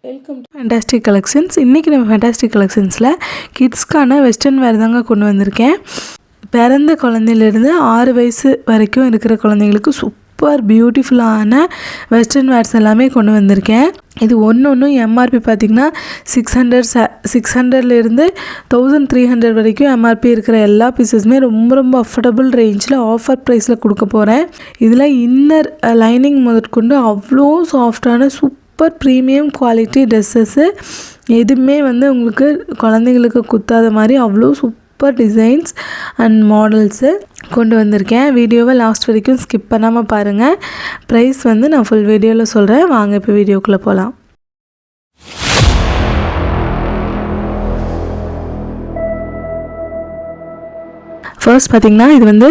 Welcome to fantastic collections. இன்றைக்கி நம்ம fantastic கலெக்ஷன்ஸில் கிட்ஸ்க்கான western வேர் தாங்க கொண்டு வந்திருக்கேன். பிறந்த குழந்தையிலேருந்து 6 வயசு வரைக்கும் இருக்கிற குழந்தைங்களுக்கு சூப்பர் பியூட்டிஃபுல்லான வெஸ்டர்ன் வேர்ஸ் எல்லாமே கொண்டு வந்திருக்கேன். இது ஒன்று எம்ஆர்பி பார்த்திங்கன்னா 600லேருந்து 1300 வரைக்கும் எம்ஆர்பி இருக்கிற எல்லா பீசஸுமே ரொம்ப அஃபோர்டபுள் ரேஞ்சில் ஆஃபர் ப்ரைஸில் கொடுக்க போகிறேன். இதில் இன்னர் லைனிங் முதற்கொண்டு அவ்வளோ சாஃப்டான சூப்பர் ப்ரீமியம் குவாலிட்டி ட்ரெஸ்ஸஸ்ஸு எதுவுமே உங்களுக்கு குழந்தைங்களுக்கு குத்தாத மாதிரி அவ்வளோ சூப்பர் டிசைன்ஸ் அண்ட் மாடல்ஸு கொண்டு வந்திருக்கேன். வீடியோவை லாஸ்ட் வரைக்கும் ஸ்கிப் பண்ணாமல் பாருங்கள். ப்ரைஸ் நான் ஃபுல் வீடியோவில் சொல்கிறேன். வாங்க இப்போ வீடியோக்குள்ளே போகலாம். ஃபர்ஸ்ட் பார்த்திங்கன்னா இது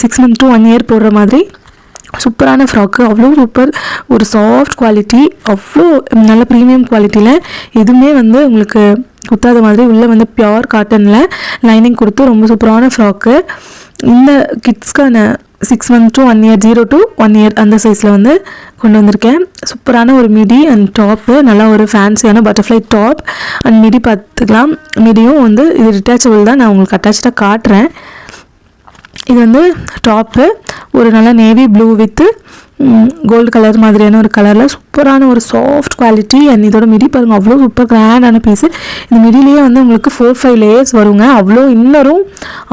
6 months to 1 year போடுற மாதிரி சூப்பரான ஃப்ராக்கு. அவ்வளோ சூப்பர், ஒரு சாஃப்ட் குவாலிட்டி, அவ்வளோ நல்ல ப்ரீமியம் குவாலிட்டியில் எதுவுமே உங்களுக்கு குத்தாத மாதிரி உள்ளே பியோர் காட்டனில் லைனிங் கொடுத்து ரொம்ப சூப்பரான ஃப்ராக்கு. இந்த கிட்ஸ்க்கான 6 months to 1 year 0 to 1 year அந்த சைஸில் கொண்டு வந்திருக்கேன். சூப்பரான ஒரு மிடி அண்ட் டாப்பு, நல்லா ஒரு ஃபேன்சியான பட்டர்ஃப்ளை டாப் அண்ட் மிடி பார்த்துக்கலாம். மிடியும் இது டிட்டாச்சபிள் தான், நான் உங்களுக்கு அட்டாச்சாக காட்டுறேன். இது டாப்பு ஒரு நல்ல navy blue with gold colour மாதிரியான ஒரு கலரில் சூப்பரான ஒரு சாஃப்ட் குவாலிட்டி. அண்ட் இதோட மிடி பாருங்கள், அவ்வளோ சூப்பர் கிராண்டான பீஸு. இந்த மிடிலேயே உங்களுக்கு 4-5 லேயர்ஸ் வருங்க. அவ்வளோ இன்னரும்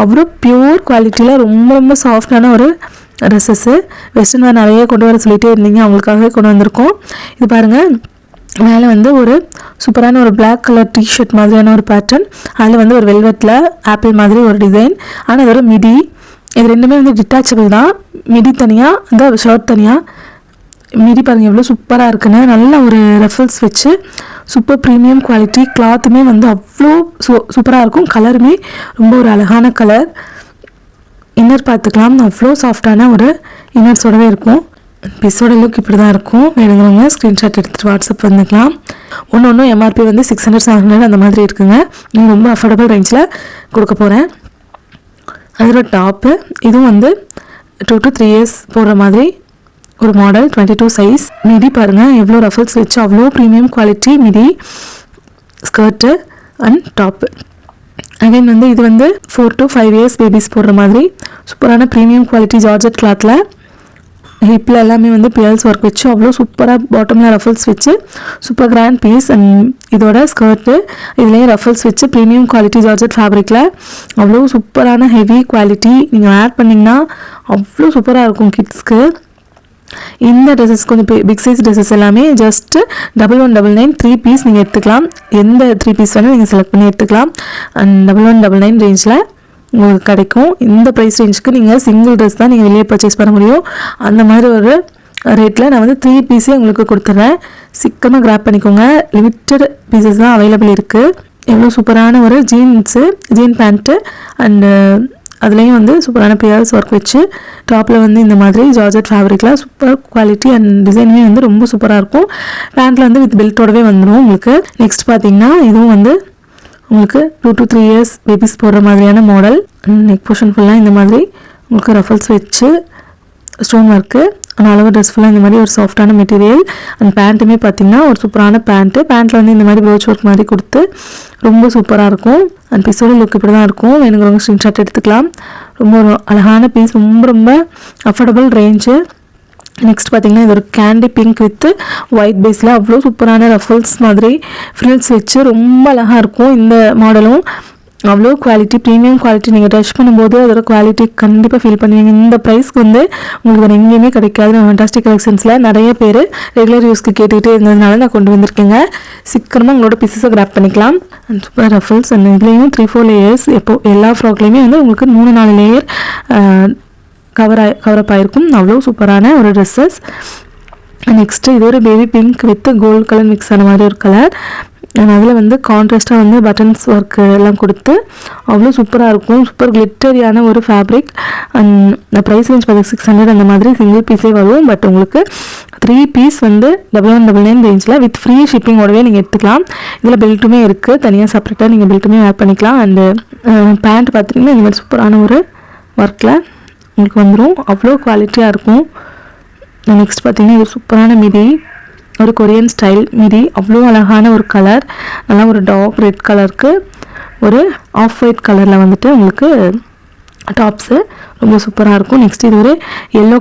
அவ்வளோ பியூர் குவாலிட்டியில் ரொம்ப சாஃப்டான ஒரு ட்ரெஸ்ஸஸ்ஸு. வெஸ்டர்ன் வேர் நிறைய கொண்டு வர சொல்லிகிட்டே இருந்தீங்க, அவங்களுக்காகவே கொண்டு வந்திருக்கோம். இது பாருங்கள், மேலே ஒரு சூப்பரான ஒரு பிளாக் கலர் டிஷர்ட் மாதிரியான ஒரு பேட்டர்ன், அதில் ஒரு வெல்வெட்டில் ஆப்பிள் மாதிரி ஒரு டிசைன். ஆனால் இதோட மிடி இது ரெண்டுமே டிட்டாச்சபிள் தான். மிடி தனியாக, இந்த ஷர்ட் தனியாக. மிடி பாருங்கள் எவ்வளோ சூப்பராக இருக்குன்னு, நல்ல ஒரு ரெஃபல்ஸ் வச்சு சூப்பர் ப்ரீமியம் குவாலிட்டி. கிளாத்துமே அவ்வளோ சூப்பராக இருக்கும். கலருமே ரொம்ப ஒரு அழகான கலர். இன்னர் பார்த்துக்கலாம், அவ்வளோ சாஃப்டான ஒரு இன்னர்ஸோடவே இருக்கும். பீஸோட லுக் இப்படி தான் இருக்கும். வேணுங்கிறவங்க ஸ்க்ரீன்ஷாட் எடுத்துகிட்டு வாட்ஸ்அப் வந்துக்கலாம். ஒன்று எம்ஆர்பி 600-700 அந்த மாதிரி இருக்குங்க. நீங்கள் ரொம்ப அஃபோர்டபுள் ரேஞ்சில் கொடுக்க போகிறேன். அதோட டாப்பு இதுவும் 2 to 3 years போடுற மாதிரி ஒரு மாடல், 22 சைஸ். மிடி பாருங்கள் எவ்வளோ ரஃபல்ஸ் வச்சு அவ்வளோ premium quality midi skirt and top. Again இது 4 to 5 years பேபிஸ் போடுற மாதிரி சூப்பரான ப்ரீமியம் குவாலிட்டி ஜார்ஜெட் கிளாத்தில். ஹிப்பில் எல்லாமே பியர்ஸ் ஒர்க் வச்சு அவ்வளோ சூப்பராக பாட்டமில் ரஃபல்ஸ் வச்சு சூப்பர் கிராண்ட் பீஸ். அண்ட் இதோட ஸ்கர்ட்டு இதுலேயும் ரஃபல்ஸ் வச்சு ப்ரீமியம் குவாலிட்டி ஜார்ஜெட் ஃபேப்ரிக்கில் அவ்வளோ சூப்பரான ஹெவி குவாலிட்டி. நீங்கள் ஆட் பண்ணிங்கன்னா அவ்வளோ சூப்பராக இருக்கும் கிட்ஸ்க்கு. இந்த ட்ரெஸ்ஸஸ் கொஞ்சம் பிக் சைஸ் ட்ரெஸ்ஸஸ் எல்லாமே ஜஸ்ட்டு 1199 3 பீஸ் நீங்கள் எடுத்துக்கலாம். எந்த 3 பீஸ் வேணும் நீங்கள் செலக்ட் பண்ணி எடுத்துக்கலாம். அண்ட் 1199 ரேஞ்சில் உங்களுக்கு கிடைக்கும். இந்த ப்ரைஸ் ரேஞ்சுக்கு நீங்கள் சிங்கிள் ட்ரெஸ் தான் நீங்கள் வெளியே பர்ச்சேஸ் பண்ண முடியும். அந்த மாதிரி ஒரு ரேட்டில் நான் 3 பீஸே உங்களுக்கு கொடுத்துட்றேன். சீக்கிரமாக கிராப் பண்ணிக்கோங்க. லிமிட்டட் பீசஸ் தான் அவைலபிள் இருக்குது. எவ்வளோ சூப்பரான ஒரு ஜீன் பேண்ட்டு அண்டு அதுலேயும் சூப்பரான பியர்ஸ் ஒர்க் வச்சு டாப்பில் இந்த மாதிரி ஜார்ஜெட் ஃபேப்ரிக்கில் சூப்பர் குவாலிட்டி அண்ட் டிசைனுமே ரொம்ப சூப்பராக இருக்கும். பேண்ட்டில் வித் பெல்ட்டோடவே வந்துடும் உங்களுக்கு. நெக்ஸ்ட் பார்த்தீங்கன்னா இதுவும் உங்களுக்கு 2 to 3 years பேபிஸ் போடுற மாதிரியான மாடல். நெக் போர்ஷன் ஃபுல்லாக இந்த மாதிரி உங்களுக்கு ரஃபல்ஸ் வச்சு ஸ்டோன் ஒர்க்கு. ஆனால் அளவு ட்ரெஸ் ஃபுல்லாக இந்த மாதிரி ஒரு சாஃப்டான மெட்டீரியல். அண்ட் பேண்ட்டுமே பார்த்திங்கன்னா ஒரு சூப்பரான பேண்ட்டில் இந்த மாதிரி ப்ரோச் ஒர்க் மாதிரி கொடுத்து ரொம்ப சூப்பராக இருக்கும். அண்ட் பீஸோட லுக் இப்படி தான் இருக்கும். வேணுங்கிறவங்க ஸ்க்ரீன்ஷாட் எடுத்துக்கலாம். ரொம்ப ஒரு அழகான பீஸ், ரொம்ப அஃபோர்டபுள் ரேஞ்சு. நெக்ஸ்ட் பார்த்திங்கன்னா இது ஒரு கேண்டி பிங்க் வித் ஒயிட் பேஸில் அவ்வளோ சூப்பரான ரஃபல்ஸ் மாதிரி ஃப்ரில்ஸ் வச்சு ரொம்ப அழகாக இருக்கும். இந்த மாடலும் அவ்வளோ குவாலிட்டி, ப்ரீமியம் குவாலிட்டி. நீங்கள் டச் பண்ணும்போது அதோட குவாலிட்டி கண்டிப்பாக ஃபீல் பண்ணுவீங்க. இந்த ப்ரைஸ்க்கு உங்களுக்கு வேறு எங்கேயுமே கிடைக்காது. நம்ம ஃபேண்டாஸ்டிக் கலெக்ஷன்ஸில் நிறைய பேர் ரெகுலர் யூஸ்க்கு கேட்டுக்கிட்டே இருந்ததுனால நான் கொண்டு வந்திருக்கேங்க. சீக்கிரமாக உங்களோட பீஸஸை கிராப் பண்ணிக்கலாம். And super ruffles. அண்ட் இதுலேயும் 3-4 லேயர்ஸ். எல்லா ஃப்ராக்லேயுமே உங்களுக்கு 3-4 லேயர் கவரப் ஆகிருக்கும். அவ்வளோ சூப்பரான ஒரு ட்ரெஸ்ஸஸ். நெக்ஸ்ட்டு இது ஒரு baby pink with gold colour mix ஆன மாதிரி ஒரு கலர். அண்ட் அதில் கான்ட்ராஸ்ட்டாக பட்டன்ஸ் ஒர்க்கு எல்லாம் கொடுத்து அவ்வளோ சூப்பராக இருக்கும். சூப்பர் கிளிட்டரியான ஒரு ஃபேப்ரிக். அண்ட் ப்ரைஸ் ரேஞ்ச் 600 அந்த மாதிரி சிங்கிள் பீஸே வரும். பட் உங்களுக்கு 3 பீஸ் 1199 ரேஞ்சில் வித் ஃப்ரீ ஷிப்பிங்கோடவே நீங்கள் எடுத்துக்கலாம். இதில் பெல்ட்டுமே இருக்குது, தனியாக செப்பரேட்டாக நீங்கள் பெல்ட்டுமே ஆட் பண்ணிக்கலாம். அண்டு பேண்ட் பார்த்துட்டிங்கன்னா இந்த மாதிரி சூப்பரான ஒரு ஒர்க்கில் உங்களுக்கு வந்துடும். அவ்வளோ குவாலிட்டியாக இருக்கும். நெக்ஸ்ட் பார்த்திங்கன்னா இது சூப்பரான மிடி ஒரு கொரியன் ஸ்டைல் மிடி, அவ்வளோ அழகான ஒரு கலர், நல்லா ஒரு டார்க் ரெட் கலருக்கு ஒரு ஆஃப் ஒயிட் கலரில் வந்துட்டு உங்களுக்கு டாப்ஸு ரொம்ப சூப்பராக இருக்கும். நெக்ஸ்ட் இது ஒரு எல்லோ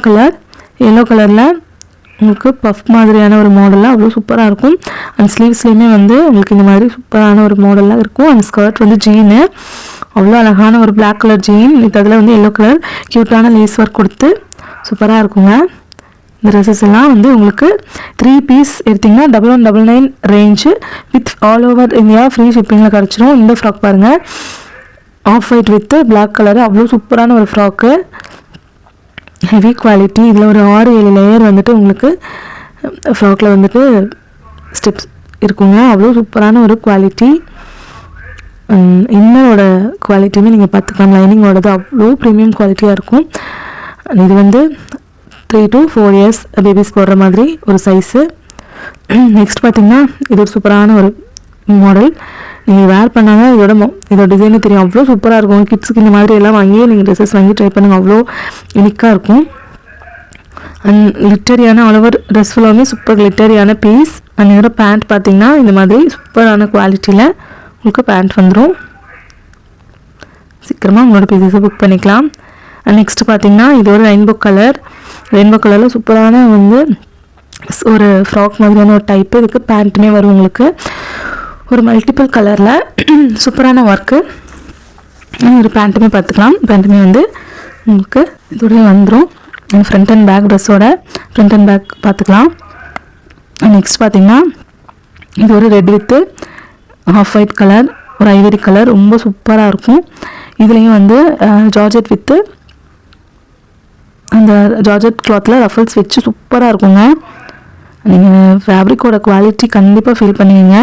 கலரில் உங்களுக்கு பஃப் மாதிரியான ஒரு மாடலில் அவ்வளோ சூப்பராக இருக்கும். அண்ட் ஸ்லீவ்ஸ்லேயுமே வந்து உங்களுக்கு இந்த மாதிரி சூப்பரான ஒரு மாடலாக இருக்கும். அண்ட் ஸ்கர்ட் வந்து ஜீனு, அவ்வளோ அழகான ஒரு பிளாக் கலர் ஜீன் வித் அதில் வந்து எல்லோ கலர் க்யூட்டான லேஸ் ஒர்க் கொடுத்து சூப்பராக இருக்குங்க. இந்த ட்ரெஸ்ஸஸ் எல்லாம் வந்து உங்களுக்கு 3 பீஸ் எடுத்திங்கன்னா 1199 range with all over India free ஷிப்பிங்கில் கிடச்சிரும். இந்த ஃப்ராக் பாருங்கள், off white with black colour, அவ்வளோ சூப்பரான ஒரு ஃப்ராக்கு, ஹெவி குவாலிட்டி. இதில் ஒரு 6-7 லேயர் வந்துட்டு உங்களுக்கு ஃப்ராக்கில் வந்துட்டு ஸ்டெப்ஸ் இருக்குங்க. அவ்வளோ சூப்பரான ஒரு குவாலிட்டி. இன்னரோட குவாலிட்டியுமே நீங்கள் பார்த்துக்கலாம், லைனிங்கோடது அவ்வளோ ப்ரீமியம் குவாலிட்டியாக இருக்கும். இது வந்து 3 to 4 years பேபிஸ் போடுற மாதிரி ஒரு சைஸு. நெக்ஸ்ட் பார்த்திங்கன்னா இது ஒரு சூப்பரான ஒரு மாடல். நீங்கள் வேர் பண்ணாங்க இதோட டிசைனே தெரியும், அவ்வளோ சூப்பராக இருக்கும். கிட்ஸுக்கு இந்த மாதிரி எல்லாம் வாங்கியே நீங்கள் ட்ரெஸ்ஸஸ் வாங்கி ட்ரை பண்ணுங்கள், அவ்வளோ யூனிக்காக இருக்கும். அண்ட் லிட்டரியான ஆல் ஓவர் ட்ரெஸ் ஃபுல்லாமே சூப்பர் லிட்டரியான பீஸ். அண்ட் இதோட பேண்ட் பார்த்திங்கன்னா இந்த மாதிரி சூப்பரான குவாலிட்டியில் உங்களுக்கு பேண்ட் வந்துடும். சீக்கிரமாக உங்களோட பீஸஸை புக் பண்ணிக்கலாம். அண்ட் நெக்ஸ்ட் பார்த்திங்கன்னா இது ஒரு ரெயின்போ கலரில் சூப்பரான வந்து ஒரு ஃப்ராக் மாதிரியான ஒரு டைப்பு. இதுக்கு பேண்ட்டுமே வரும் உங்களுக்கு ஒரு மல்டிபிள் கலரில் சூப்பரான ஒர்க்கு. ஒரு பேண்ட்டுமே பார்த்துக்கலாம், பேண்ட்டுமே வந்து உங்களுக்கு இதோடய வந்துடும். ஃப்ரண்ட் அண்ட் பேக் ட்ரெஸ்ஸோட ஃப்ரண்ட் அண்ட் பேக் பார்த்துக்கலாம். நெக்ஸ்ட் பார்த்திங்கன்னா இது ஒரு red with off white colour, ஒரு ஐவரி கலர், ரொம்ப சூப்பராக இருக்கும். இதுலேயும் வந்து ஜார்ஜெட் வித்து அந்த ஜார்ஜெட் கிளாத்தில் ரஃபல்ஸ் வச்சு சூப்பராக இருக்குங்க. நீங்கள் ஃபேப்ரிக்கோட குவாலிட்டி கண்டிப்பாக ஃபீல் பண்ணுவீங்க.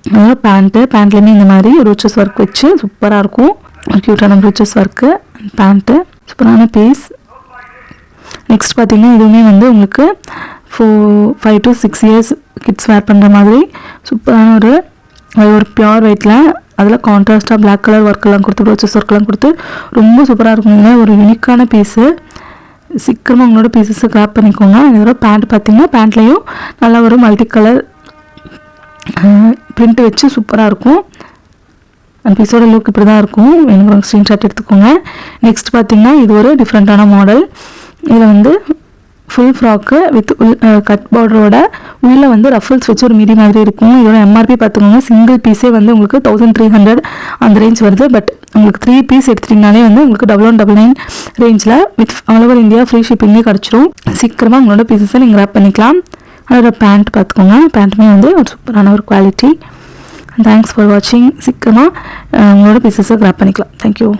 அதனால் பேண்ட்லேயுமே இந்த மாதிரி ரோச்சஸ் ஒர்க் வச்சு சூப்பராக இருக்கும். ஒரு க்யூட்டான ரோச்சஸ் ஒர்க்கு, பேண்ட்டு சூப்பரான பீஸ். நெக்ஸ்ட் பார்த்திங்கன்னா இதுவுமே வந்து உங்களுக்கு 5 to 6 years கிட்ஸ் வேர் பண்ணுற மாதிரி சூப்பரான ஒரு பியோர் வெயிட்டில் அதில் கான்ட்ராஸ்ட்டாக பிளாக் கலர் ஒர்க்கெல்லாம் கொடுத்து ரோச்சஸ் ஒர்க்கெல்லாம் கொடுத்து ரொம்ப சூப்பராக இருக்குங்க. ஒரு யூனிக்கான பீஸு. சீக்கிரமாக உங்களோட பீசஸை கிராப் பண்ணிக்கோங்க. இதோட பேண்ட் பார்த்திங்கன்னா பேண்ட்லேயும் நல்லா ஒரு மல்டி கலர் பிரிண்ட் வச்சு சூப்பராக இருக்கும். அந்த பீஸோட லுக் இப்படி தான் இருக்கும். எனக்கு ஒரு ஸ்க்ரீன்ஷாட் எடுத்துக்கோங்க. நெக்ஸ்ட் பார்த்திங்கன்னா இது ஒரு டிஃப்ரெண்ட்டான மாடல். இதில் வந்து ஃபுல் ஃப்ராக்கு வித் கட் பார்டரோட உள்ளே வந்து ரஃபல்ஸ் வச்சு ஒரு மிடி மாதிரி இருக்கும். இதோட எம்ஆர்பி பார்த்துக்கோங்க, சிங்கிள் பீஸே வந்து உங்களுக்கு 1300 அந்த ரேஞ்ச் வருது. பட் உங்களுக்கு 3 பீஸ் எடுத்துட்டிங்கனாலே வந்து உங்களுக்கு 1199 ரேஞ்சில் with all over India free ஷிப்பிங்லேயே கிடச்சிரும். சீக்கிரமாக உங்களோட பீஸஸை நீங்கள் கிராப் பண்ணிக்கலாம். அதோட பேண்ட் பார்த்துக்கோங்க, பேண்ட்டுமே வந்து ஒரு சூப்பரான ஒரு குவாலிட்டி. தேங்க்ஸ் ஃபார் வாட்சிங். சீக்கிரமாக உங்களோட பீஸஸை கிராப் பண்ணிக்கலாம். தேங்க்யூ.